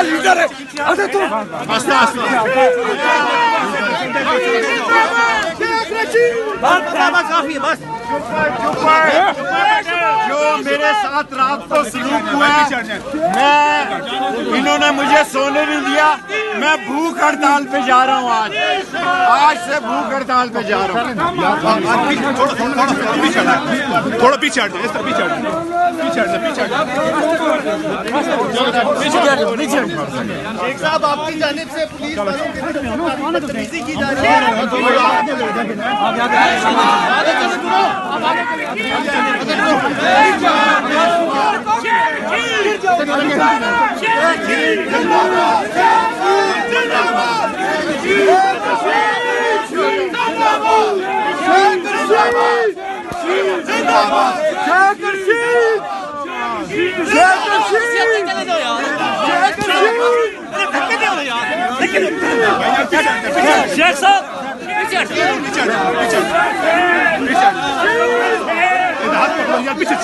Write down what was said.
Leader है काफी है बस। जो मेरे साथ रात को सलूक हुआ मैं इन्होंने मुझे सोने नहीं दिया। मैं भूख हड़ताल पे जा रहा हूँ आज से भूख हड़ताल पे जा रहा हूँ। थोड़ा पीछे हट जाए, पीछे शेख साहब आपकी जानिब से पुलिस बदतमीजी की जा रही है। शेख साहब पीछे